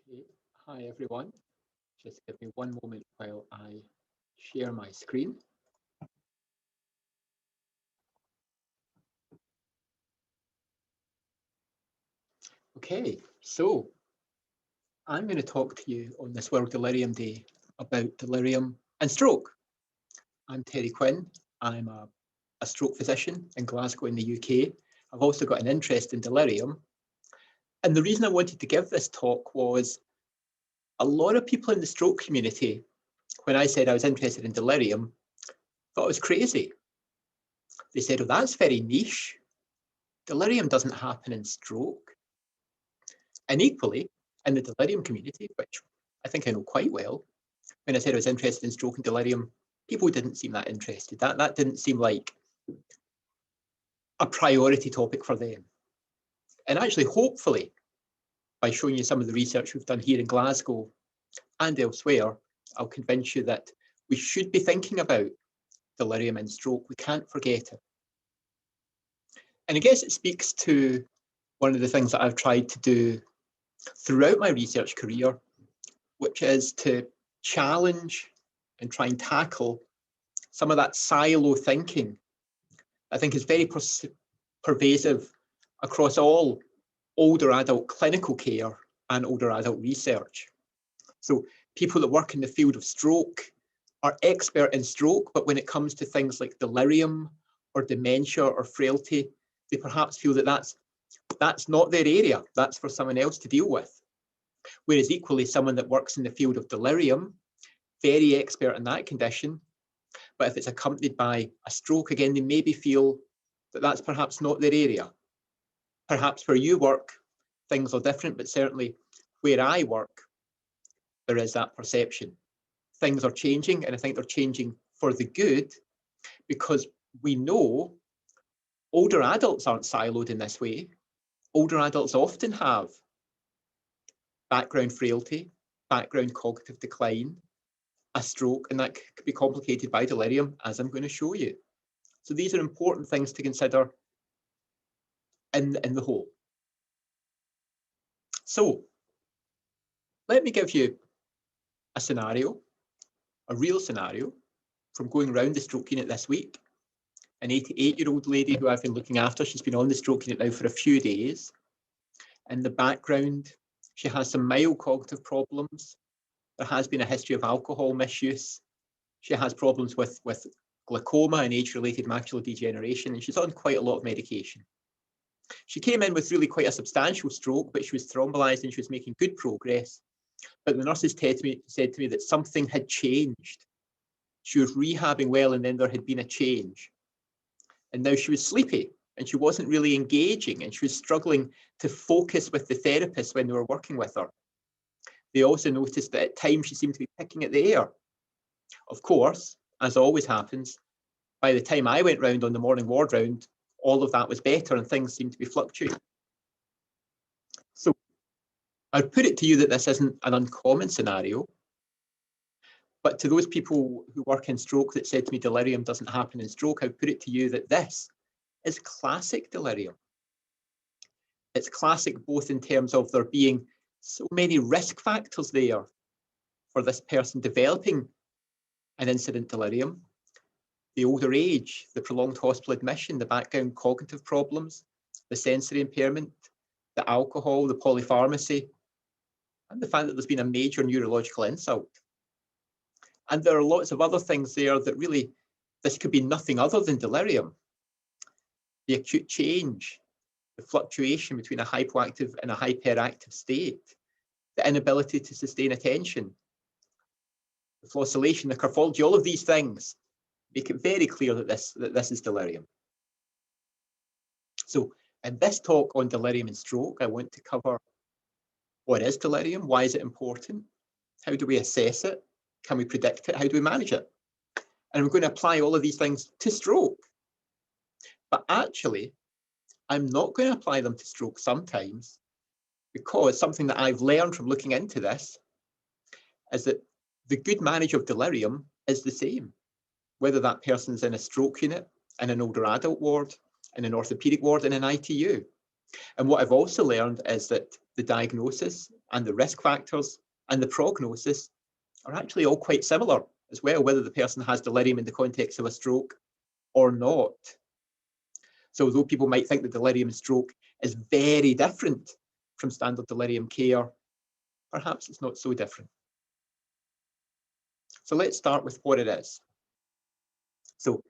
Okay. Hi everyone. Just give me one moment while I share my screen. Okay, so I'm going to talk to you on this World Delirium Day about delirium and stroke. I'm Terry Quinn. I'm a stroke physician in Glasgow in the UK. I've also got an interest in delirium. And the reason I wanted to give this talk was a lot of people in the stroke community, when I said I was interested in delirium, thought I was crazy. They said, oh, that's very niche. Delirium doesn't happen in stroke. And equally, in the delirium community, which I think I know quite well, when I said I was interested in stroke and delirium, people didn't seem that interested. That didn't seem like a priority topic for them. And actually, hopefully, by showing you some of the research we've done here in Glasgow and elsewhere, I'll convince you that we should be thinking about delirium and stroke. We can't forget it. And I guess it speaks to one of the things that I've tried to do throughout my research career, which is to challenge and try and tackle some of that silo thinking I think is very pervasive across all older adult clinical care and older adult research. So people that work in the field of stroke are expert in stroke, but when it comes to things like delirium or dementia or frailty, they perhaps feel that that's not their area. That's for someone else to deal with. Whereas equally, someone that works in the field of delirium, very expert in that condition, but if it's accompanied by a stroke, again, they maybe feel that that's perhaps not their area. Perhaps where you work, things are different, but certainly where I work, there is that perception. Things are changing, and I think they're changing for the good, because we know older adults aren't siloed in this way. Older adults often have background frailty, background cognitive decline, a stroke, and that could be complicated by delirium, as I'm going to show you. So these are important things to consider in the whole. So let me give you a scenario, a real scenario, from going around the stroke unit this week. An 88-year-old lady who I've been looking after, she's been on the stroke unit now for a few days. In the background, she has some mild cognitive problems. There has been a history of alcohol misuse. She has problems with glaucoma and age-related macular degeneration, and she's on quite a lot of medication. She came in with really quite a substantial stroke, but she was thrombolyzed and she was making good progress. But the nurses said to me that something had changed. She was rehabbing well, and then there had been a change. And now she was sleepy, and she wasn't really engaging, and she was struggling to focus with the therapist when they were working with her. They also noticed that at times she seemed to be picking at the air. Of course, as always happens, by the time I went round on the morning ward round, all of that was better and things seemed to be fluctuating. So I'd put it to you that this isn't an uncommon scenario, but to those people who work in stroke that said to me delirium doesn't happen in stroke, I'd put it to you that this is classic delirium. It's classic both in terms of there being so many risk factors there for this person developing an incident delirium, the older age, the prolonged hospital admission, the background cognitive problems, the sensory impairment, the alcohol, the polypharmacy, and the fact that there's been a major neurological insult. And there are lots of other things there that really, this could be nothing other than delirium. The acute change, the fluctuation between a hypoactive and a hyperactive state, the inability to sustain attention, the floccillation, the cardiology, all of these things make it very clear that this is delirium. So in this talk on delirium and stroke, I want to cover what is delirium, why is it important, how do we assess it, can we predict it, how do we manage it? And we're going to apply all of these things to stroke. But actually, I'm not going to apply them to stroke sometimes, because something that I've learned from looking into this is that the good manage of delirium is the same, whether that person's in a stroke unit, in an older adult ward, in an orthopedic ward, in an ITU. And what I've also learned is that the diagnosis and the risk factors and the prognosis are actually all quite similar as well, whether the person has delirium in the context of a stroke or not. So although people might think that delirium and stroke is very different from standard delirium care, perhaps it's not so different. So let's start with what it is. So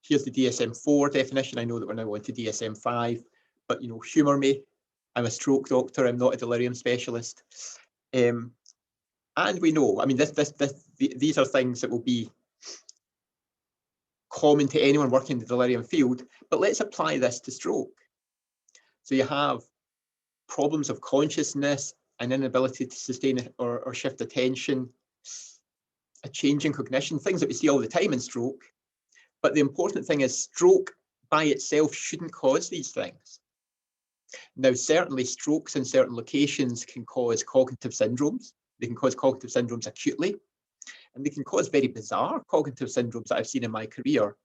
here's the DSM-4 definition. I know that we're now on to DSM-5, but humour me. I'm a stroke doctor. I'm not a delirium specialist. And we know, I mean, these are things that will be common to anyone working in the delirium field, but let's apply this to stroke. So you have problems of consciousness, an inability to sustain or shift attention, a change in cognition, things that we see all the time in stroke. But the important thing is stroke by itself shouldn't cause these things. Now, certainly strokes in certain locations can cause cognitive syndromes. They can cause cognitive syndromes acutely, and they can cause very bizarre cognitive syndromes that I've seen in my career.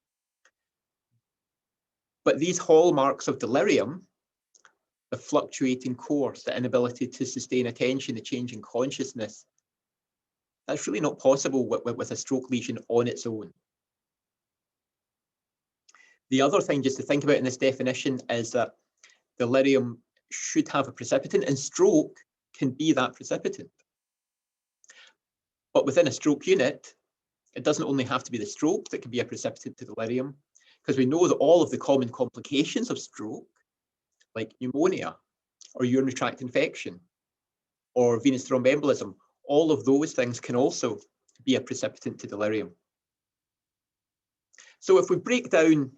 But these hallmarks of delirium, the fluctuating course, the inability to sustain attention, the change in consciousness, that's really not possible with a stroke lesion on its own. The other thing just to think about in this definition is that delirium should have a precipitant, and stroke can be that precipitant. But within a stroke unit, it doesn't only have to be the stroke that can be a precipitant to delirium, because we know that all of the common complications of stroke, like pneumonia or urinary tract infection or venous thromboembolism, all of those things can also be a precipitant to delirium. So if we break down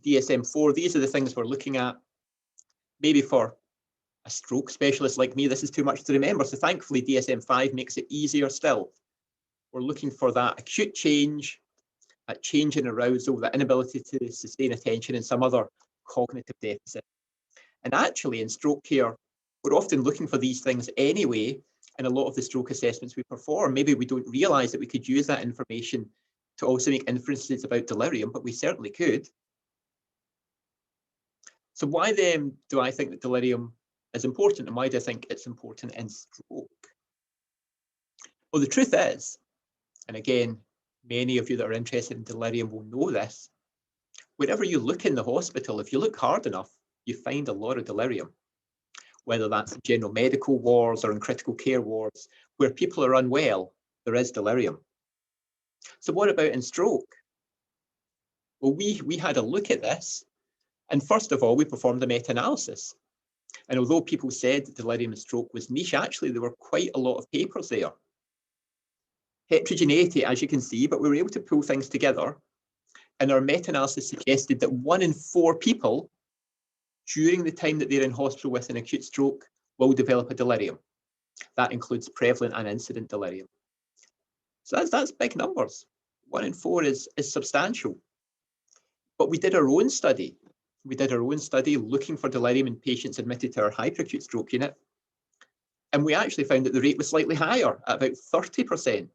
DSM-4, these are the things we're looking at. Maybe for a stroke specialist like me, this is too much to remember. So thankfully, DSM-5 makes it easier still. We're looking for that acute change, that change in arousal, that inability to sustain attention, and some other cognitive deficit. And actually, in stroke care, we're often looking for these things anyway in a lot of the stroke assessments we perform. Maybe we don't realise that we could use that information to also make inferences about delirium, but we certainly could. So why then do I think that delirium is important, and why do I think it's important in stroke? Well, the truth is, and again, many of you that are interested in delirium will know this, wherever you look in the hospital, if you look hard enough, you find a lot of delirium, whether that's in general medical wards or in critical care wards, where people are unwell, there is delirium. So what about in stroke? Well, we had a look at this, and first of all, we performed a meta-analysis. And although people said that delirium and stroke was niche, actually there were quite a lot of papers there. Heterogeneity, as you can see, but we were able to pull things together. And our meta-analysis suggested that 1 in 4 people during the time that they're in hospital with an acute stroke will develop a delirium. That includes prevalent and incident delirium. So that's big numbers. 1 in 4 is substantial. But we did our own study. We did our own study looking for delirium in patients admitted to our hyperacute stroke unit. And we actually found that the rate was slightly higher, at about 30%.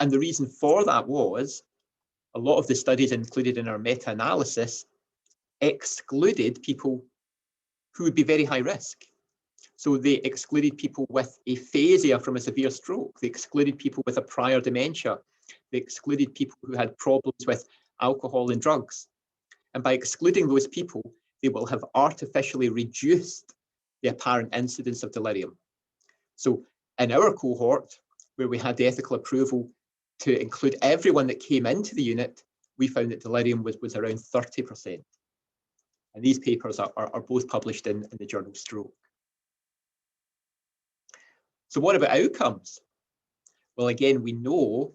And the reason for that was a lot of the studies included in our meta-analysis excluded people who would be very high risk. So they excluded people with aphasia from a severe stroke. They excluded people with a prior dementia. They excluded people who had problems with alcohol and drugs. And by excluding those people, they will have artificially reduced the apparent incidence of delirium. So in our cohort, where we had the ethical approval to include everyone that came into the unit, we found that delirium was around 30%. And these papers are both published in the journal Stroke. So what about outcomes? Well, again, we know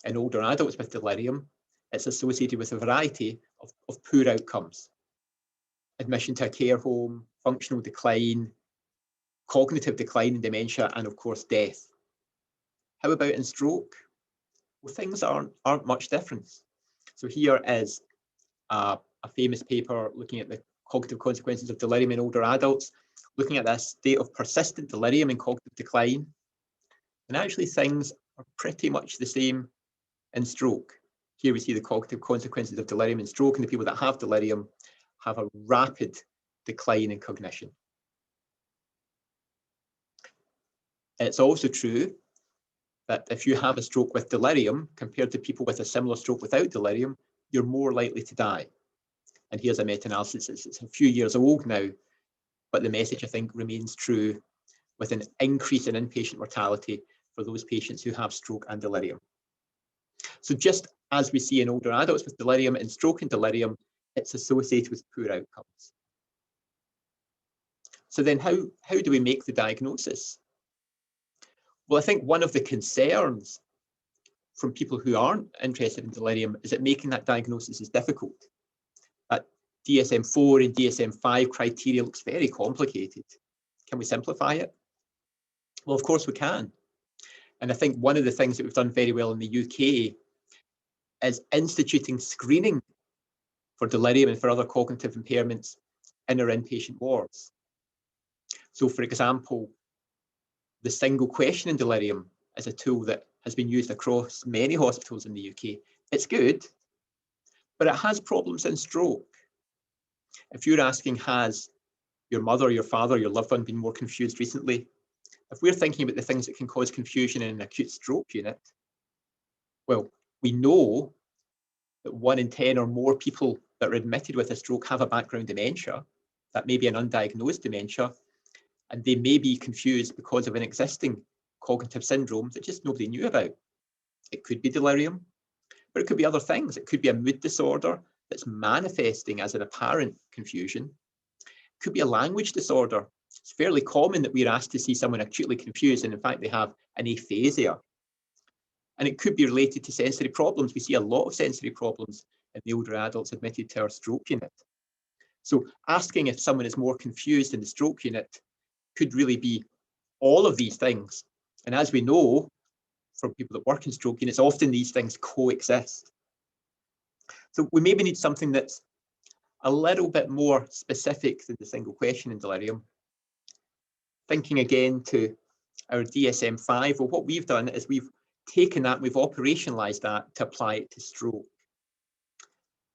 in older adults with delirium, it's associated with a variety of poor outcomes. Admission to a care home, functional decline, cognitive decline in dementia, and of course, death. How about in stroke? Well, things aren't much different. So here is a famous paper looking at the cognitive consequences of delirium in older adults, looking at that state of persistent delirium and cognitive decline. And actually things are pretty much the same in stroke. Here we see the cognitive consequences of delirium and stroke, and the people that have delirium have a rapid decline in cognition. It's also true that if you have a stroke with delirium compared to people with a similar stroke without delirium, you're more likely to die. And here's a meta-analysis. It's a few years old now, but the message, I think, remains true, with an increase in inpatient mortality for those patients who have stroke and delirium. So just as we see in older adults with delirium, in stroke and delirium, it's associated with poor outcomes. So then how do we make the diagnosis? Well, I think one of the concerns from people who aren't interested in delirium is that making that diagnosis is difficult. That DSM-4 and DSM-5 criteria looks very complicated. Can we simplify it? Well, of course we can. And I think one of the things that we've done very well in the UK is instituting screening for delirium and for other cognitive impairments in our inpatient wards. So, for example, the single question in delirium is a tool that has been used across many hospitals in the UK. It's good, but it has problems in stroke. If you're asking, has your mother, your father, your loved one been more confused recently? If we're thinking about the things that can cause confusion in an acute stroke unit, well, we know that 1 in 10 or more people that are admitted with a stroke have a background dementia. That may be an undiagnosed dementia, and they may be confused because of an existing cognitive syndrome that just nobody knew about. It could be delirium, but it could be other things. It could be a mood disorder that's manifesting as an apparent confusion. It could be a language disorder. It's fairly common that we're asked to see someone acutely confused, and in fact, they have an aphasia. And it could be related to sensory problems. We see a lot of sensory problems in the older adults admitted to our stroke unit. So asking if someone is more confused in the stroke unit could really be all of these things. And as we know from people that work in stroke units, often these things coexist. So we maybe need something that's a little bit more specific than the single question in delirium. Thinking again to our DSM-5, well, what we've done is we've taken that, we've operationalized that to apply it to stroke.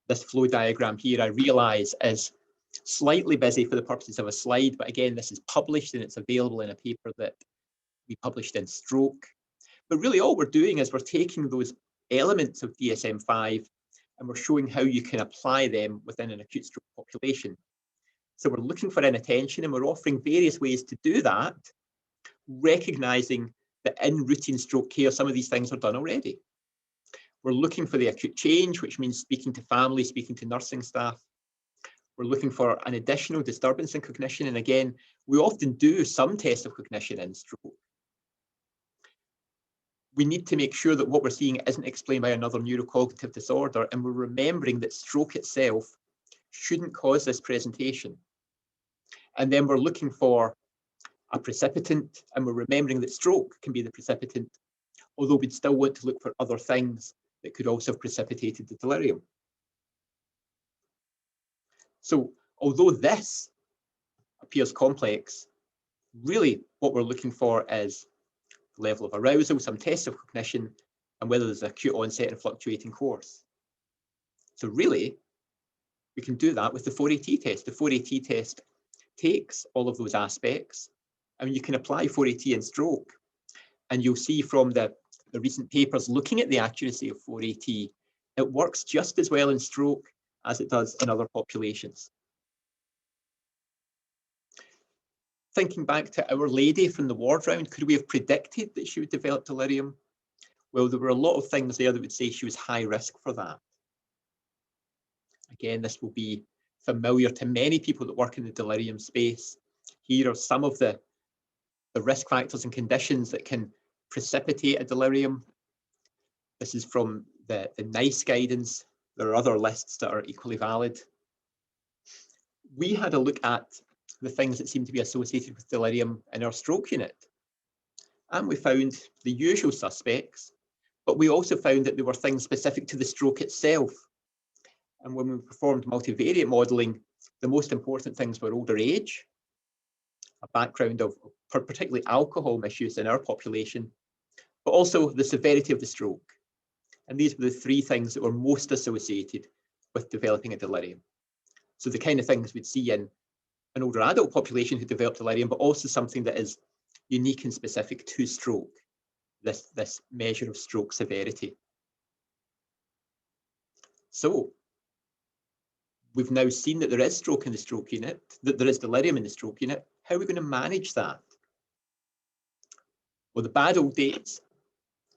This flow diagram here, I realize, is slightly busy for the purposes of a slide, but again, this is published and it's available in a paper that we published in stroke. But really all we're doing is we're taking those elements of DSM-5 and we're showing how you can apply them within an acute stroke population. So we're looking for inattention and we're offering various ways to do that, recognizing that in routine stroke care, some of these things are done already. We're looking for the acute change, which means speaking to family, speaking to nursing staff. We're looking for an additional disturbance in cognition. And again, we often do some tests of cognition in stroke. We need to make sure that what we're seeing isn't explained by another neurocognitive disorder. And we're remembering that stroke itself shouldn't cause this presentation. And then we're looking for a precipitant, and we're remembering that stroke can be the precipitant, although we'd still want to look for other things that could also have precipitated the delirium. So although this appears complex, really what we're looking for is the level of arousal, some tests of cognition, and whether there's acute onset and fluctuating course. So really, we can do that with the 4AT test. The 4AT test takes all of those aspects, and you can apply 4AT in stroke. And you'll see from the recent papers looking at the accuracy of 4AT, it works just as well in stroke as it does in other populations. Thinking back to Our Lady from the ward round, could we have predicted that she would develop delirium? Well, there were a lot of things there that would say she was high risk for that. Again, this will be familiar to many people that work in the delirium space. Here are some of the risk factors and conditions that can precipitate a delirium. This is from the NICE guidance. There are other lists that are equally valid. We had a look at the things that seem to be associated with delirium in our stroke unit. And we found the usual suspects, but we also found that there were things specific to the stroke itself. And when we performed multivariate modelling, the most important things were older age, a background of particularly alcohol misuse in our population, but also the severity of the stroke. And these were the three things that were most associated with developing a delirium. So the kind of things we'd see in an older adult population who develop delirium, but also something that is unique and specific to stroke, this measure of stroke severity. So we've now seen that there is stroke in the stroke unit, that there is delirium in the stroke unit. How are we going to manage that? Well, the bad old days,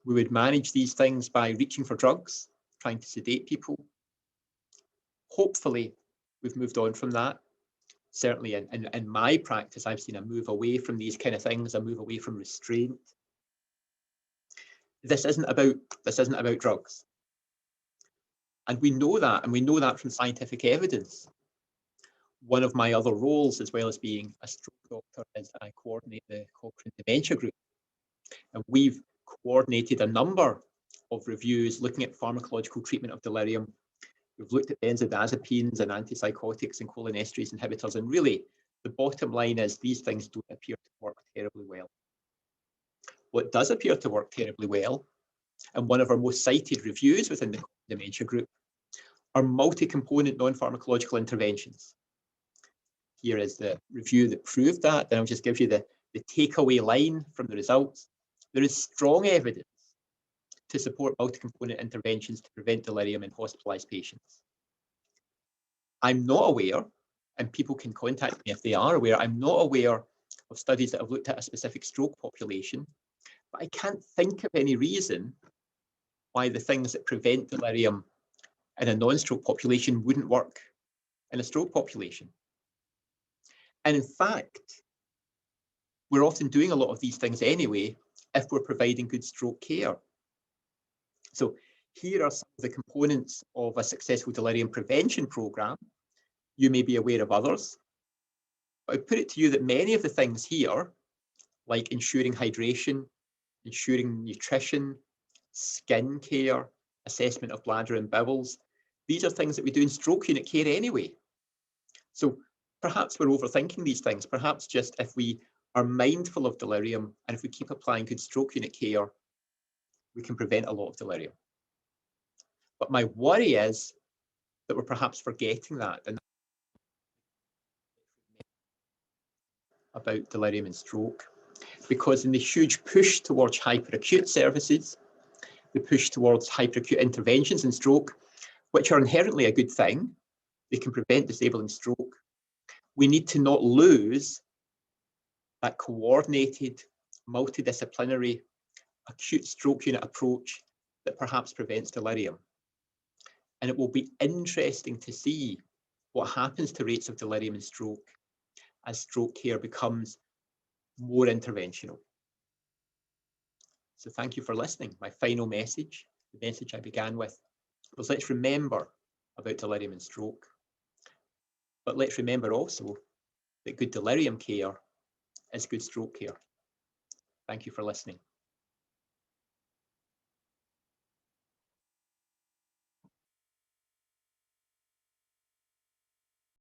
we would manage these things by reaching for drugs, trying to sedate people. Hopefully, we've moved on from that. Certainly in my practice, I've seen a move away from these kind of things, a move away from restraint. This isn't about drugs. And we know that, and we know that from scientific evidence. One of my other roles, as well as being a stroke doctor, is that I coordinate the Cochrane Dementia Group. And we've coordinated a number of reviews looking at pharmacological treatment of delirium. We've looked at benzodiazepines and antipsychotics and cholinesterase inhibitors, and really the bottom line is these things don't appear to work terribly well. What does appear to work terribly well, and one of our most cited reviews within the dementia group, are multi-component non-pharmacological interventions. Here is the review that proved that, and I'll just give you the takeaway line from the results. There is strong evidence to support multi-component interventions to prevent delirium in hospitalized patients. I'm not aware, and people can contact me if they are aware, I'm not aware of studies that have looked at a specific stroke population, but I can't think of any reason why the things that prevent delirium in a non-stroke population wouldn't work in a stroke population. And in fact, we're often doing a lot of these things anyway if we're providing good stroke care. So here are some of the components of a successful delirium prevention program. You may be aware of others, but I put it to you that many of the things here, like ensuring hydration, ensuring nutrition, skin care, assessment of bladder and bowels, these are things that we do in stroke unit care anyway. So perhaps we're overthinking these things. Perhaps just if we are mindful of delirium and if we keep applying good stroke unit care, we can prevent a lot of delirium. But my worry is that we're perhaps forgetting that and about delirium and stroke, because in the huge push towards hyperacute services, the push towards hyperacute interventions in stroke, which are inherently a good thing, they can prevent disabling stroke, we need to not lose that coordinated, multidisciplinary, acute stroke unit approach that perhaps prevents delirium. And it will be interesting to see what happens to rates of delirium and stroke as stroke care becomes more interventional. So thank you for listening. My final message, the message I began with, was let's remember about delirium and stroke. But let's remember also that good delirium care is good stroke care. Thank you for listening.